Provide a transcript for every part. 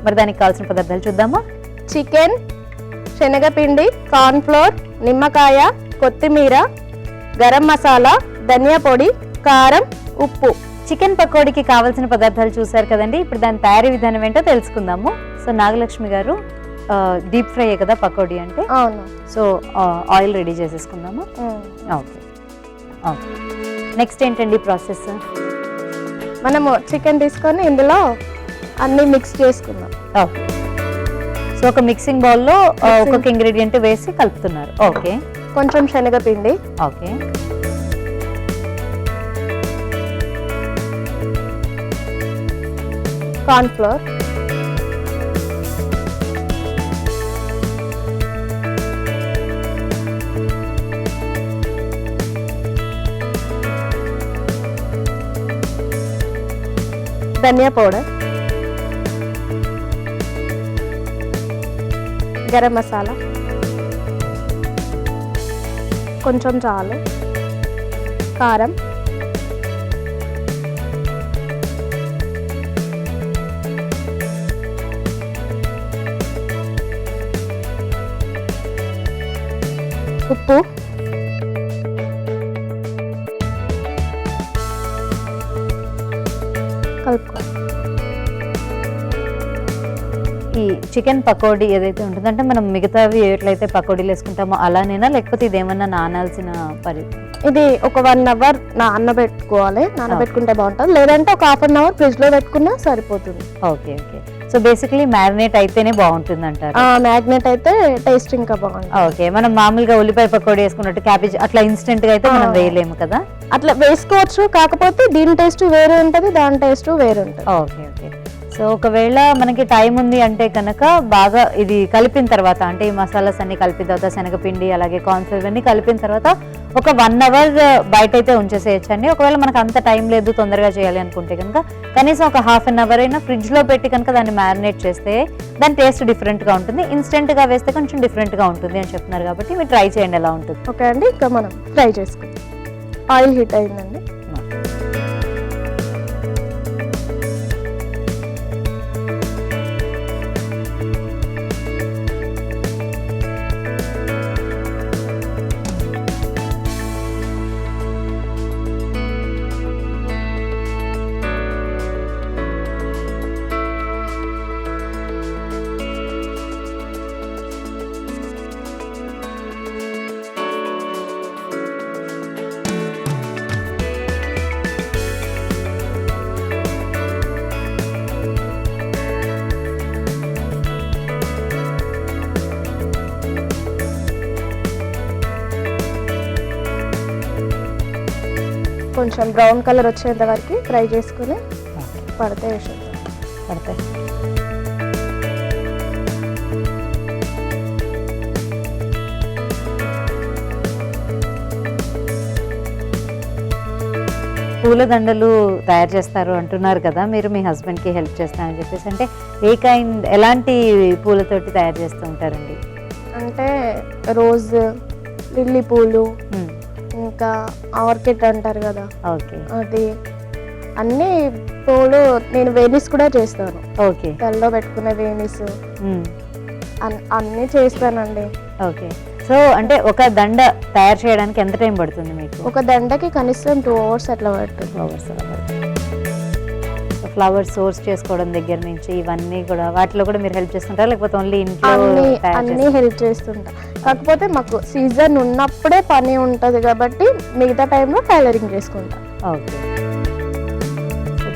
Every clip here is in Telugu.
మరి దానికి కావాల్సిన పదార్థాలు చూద్దామా? చికెన్, శనగపిండి, కార్న్ఫ్లోర్, నిమ్మకాయ, కొత్తిమీర, గరం మసాలా, ధనియా పొడి, కారం, ఉప్పు. చికెన్ పకోడీకి కావాల్సిన పదార్థాలు చూసారు కదండి. ఇప్పుడు దాని తయారీ విధానం ఏంటో తెలుసుకుందాము. సో నాగలక్ష్మి గారు, డీప్ ఫ్రై కదా పకోడీ అంటే? అవును. సో ఆయిల్ రెడీ చేసేసుకుందాము. Okay okay. నెక్స్ట్ ఏంటండి ప్రాసెస్? మనము చికెన్ తీసుకొని ఇందులో అన్ని మిక్స్ చేసుకుందాం. ఓకే. సో ఒక మిక్సింగ్ బౌల్లో ఒక్కొక్క ఇంగ్రీడియంట్ వేసి కలుపుతున్నారు. ఓకే. కొంచెం శనగపిండి, ఓకే, కార్న్ఫ్లోర్, ధనియా పౌడర్, గరం మసాలా కొంచెం చాలు, కారం, ఉప్పు, కలుపుకో. ఈ చికెన్ పకోడీ ఏదైతే ఉంటుందంటే మనం మిగతావి ఎట్లయితే పకోడీలు వేసుకుంటామో అలానేనా, లేకపోతే ఇదేమన్నా నానాల్సిన ఇది ఒక 1 అవర్ నానబెట్టుకోవాలి. నానబెట్టుకుంటే బాగుంటుంది, లేదంటే ఒక 1/2 అవర్ ఫ్రిడ్జ్ లో పెట్టుకున్నా సరిపోతుంది. Okay okay. So basically marinate అయితేనే బాగుంటుంది అంటారు? మ్యాగ్నెట్ అయితే టేస్ట్ ఇంకా బాగుంటుంది. ఓకే. మనం మామూలుగా ఉల్లిపాయ పకోడీ వేసుకున్నట్టు క్యాబేజ్ అట్లా ఇన్స్టెంట్ గా అయితే మనం వేయలేము కదా? అట్లా వేసుకోవచ్చు, కాకపోతే దీని టేస్ట్ వేరే ఉంటుంది, దాని టేస్ట్ వేరే ఉంటుంది. Okay okay. సో ఒకవేళ మనకి టైం ఉంది అంటే కనుక బాగా ఇది కలిపిన తర్వాత, అంటే ఈ మసాలాస్ అన్ని కలిపిన తర్వాత శనగపిండి అలాగే కార్న్ఫ్లోర్ అన్ని కలిపిన తర్వాత ఒక 1 అవర్ బయట అయితే ఉంచేసేయచ్చు అండి. ఒకవేళ మనకు అంత టైం లేదు తొందరగా చేయాలి అనుకుంటే కనుక కనీసం ఒక 1/2 అవర్ అయినా ఫ్రిడ్జ్ లో పెట్టి కనుక దాన్ని మ్యారినేట్ చేస్తే దాని టేస్ట్ డిఫరెంట్ గా ఉంటుంది. ఇన్స్టెంట్ గా వేస్తే కొంచెం డిఫరెంట్ గా ఉంటుంది అని చెప్తున్నారు కాబట్టి మీరు ట్రై చేయండి ఎలా ఉంటుంది. ఓకే అండి. ఇంకా మనం ఫ్రై చేసుకుందాం. ఆయిల్ హీట్ అయిందండి. కొంచెం బ్రౌన్ కలర్ వచ్చేంత వరకు ఫ్రై చేసుకుని పడితే వేసేద్దాం. పడతాయి. పూలదండలు తయారు చేస్తారు అంటున్నారు కదా మీరు, మీ హస్బెండ్కి హెల్ప్ చేస్తానని చెప్పేసి. అంటే ఎలాంటి పూలతోటి తయారు చేస్తూ ఉంటారండి? అంటే రోజ్, లిల్లీ పూలు, ఇంకా ఆర్కిడ్ అంటారు కదా, ఓకే, అది అన్ని పూలు. నేను వేనిస్ కూడా చేస్తాను. ఓకే. తలలో పెట్టుకునే వేనిస్ అన్నీ చేస్తానండి. ఓకే. సో అంటే ఒక దండ తయారు చేయడానికి ఎంత టైం పడుతుంది మీకు? ఒక దండకి కనీసం 2 అవర్స్ అట్లా పడుతుంది. ఫ్లవర్స్ సోర్స్ చేసుకోవడం దగ్గర నుంచి ఇవన్నీ కూడా వాటిలో కూడా మీరు హెల్ప్ చేస్తుంటారా, లేకపోతే ఓన్లీ ఇంట్లో? అన్ని హెల్ప్ చేస్తుంటా, కాకపోతే మాకు సీజన్ ఉన్నప్పుడే పని ఉంటుంది కాబట్టి మిగతా టైంలో టైలరింగ్ చేసుకుంటా. ఓకే.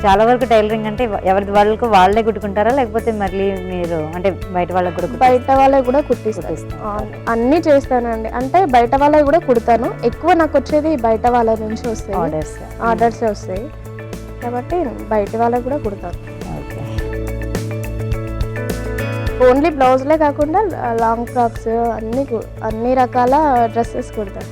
చాలా వరకు టైలరింగ్ అంటే ఎవరి వాళ్ళకు వాళ్ళే కుట్టుకుంటారా, లేకపోతే మళ్ళీ మీరు అంటే బయట వాళ్ళకి కూడా? బయట వాళ్ళకి కూడా కుట్టిస్తాను, అన్నీ చేస్తానండి. అంటే బయట వాళ్ళకి కూడా కుడతాను. ఎక్కువ నాకు వచ్చేది బయట వాళ్ళ నుంచి వస్తాయి, ఆర్డర్స్ వస్తాయి కాబట్టి బయట వాళ్ళకి కూడా కుడతాను. ఓన్లీ బ్లౌజ్లే కాకుండా లాంగ్ ఫ్రాక్స్ అన్ని రకాల డ్రెస్సెస్ కుడతాను.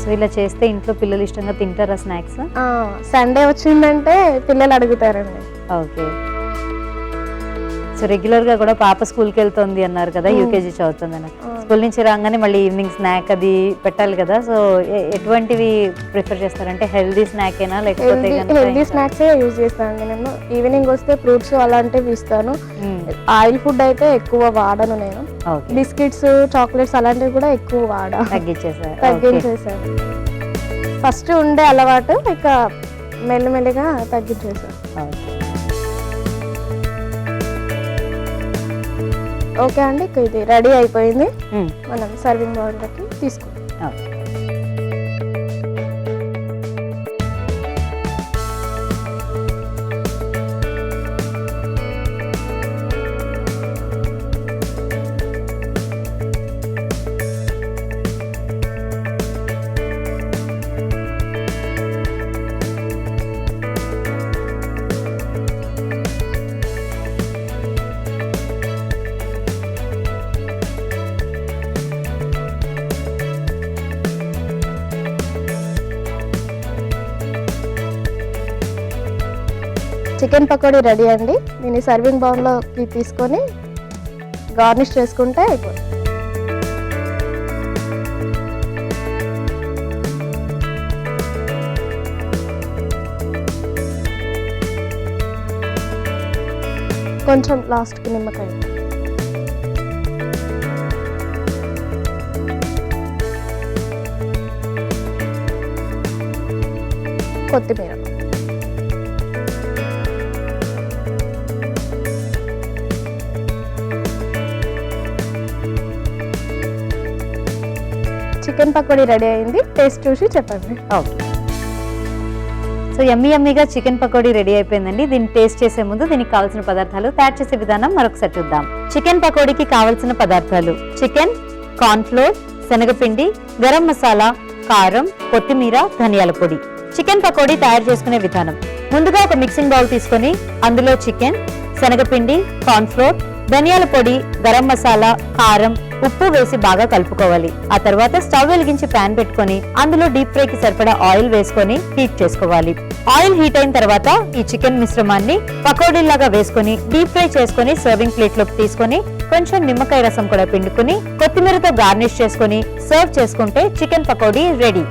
సో ఇలా చేస్తే ఇంట్లో పిల్లలు ఇష్టంగా తింటారా స్నాక్స్? సండే వచ్చిందంటే పిల్లలు అడుగుతారండి. ఓకే. సో రెగ్యులర్ గా కూడా పాప స్కూల్ కి వెళ్తుంది అన్నారు కదా, యూకేజీ చదువుతుంది అని. స్కూల్ నుంచి రాగానే మళ్ళీ ఈవినింగ్ స్నాక్ అది పెట్టాలి కదా, సో ఎటువంటివి ప్రిఫర్ చేస్తారంటే హెల్దీ స్నాక్ ఏనా లేకపోతే హెల్దీ స్నాక్స్ యూజ్ చేస్తానండి నేను. ఈవినింగ్ వస్తే ఫ్రూట్స్ అలాంటివి ఇస్తాను. ఆయిల్ ఫుడ్ అయితే ఎక్కువ వాడను నేను. బిస్కెట్స్ చాక్లెట్స్ అలాంటివి కూడా ఎక్కువ తగ్గించేసాను. ఫస్ట్ ఉండే అలవాటు ఇక మెల్లిమెల్లిగా తగ్గించేసాను. ఓకే అండి, ఇది రెడీ అయిపోయింది. మనం సర్వింగ్ బౌల్లోకి తీసుకుంటాం. చికెన్ పకోడీ రెడీ అండి. దీన్ని సర్వింగ్ బౌల్లోకి తీసుకొని గార్నిష్ చేసుకుంటే అయిపోతుంది. కొంచెం లాస్ట్కి నిమ్మకాయ, కొత్తిమీర, చికెన్ పకోడీ రెడీ అయింది. టేస్ట్ చూసి చెప్పండి. ఓకే, సో యమ్మీగా చికెన్ పకోడీ రెడీ అయిపోయిందండి. దీన్ని టేస్ట్ చేసే ముందు దీనికి కావాల్సిన పదార్థాలు, తయారు చేసే విధానం మరొకసారి చూద్దాం. చికెన్ పకోడీకి కావాల్సిన పదార్థాలు: చికెన్, కార్న్ ఫ్లోర్, శనగపిండి, గరం మసాలా, కారం, కొత్తిమీర, ధనియాల పొడి. చికెన్ పకోడీ తయారు చేసుకునే విధానం: ముందుగా ఒక మిక్సింగ్ బౌల్ తీసుకొని అందులో చికెన్, శనగపిండి, కార్న్ ఫ్లోర్, ధనియాల పొడి, గరం మసాలా, కారం, ఉప్పు వేసి బాగా కలుపుకోవాలి. ఆ తర్వాత స్టవ్ వెలిగించి ప్యాన్ పెట్టుకొని అందులో డీప్ ఫ్రై కి సరిపడా ఆయిల్ వేసుకొని హీట్ చేసుకోవాలి. ఆయిల్ హీట్ అయిన తర్వాత ఈ చికెన్ మిశ్రమాన్ని పకోడీలాగా వేసుకొని డీప్ ఫ్రై చేసుకొని సర్వింగ్ ప్లేట్ లోకి తీసుకొని కొంచెం నిమ్మకాయ రసం కూడా పిండుకొని కొత్తిమీరతో గార్నిష్ చేసుకొని సర్వ్ చేసుకుంటే చికెన్ పకోడీ రెడీ.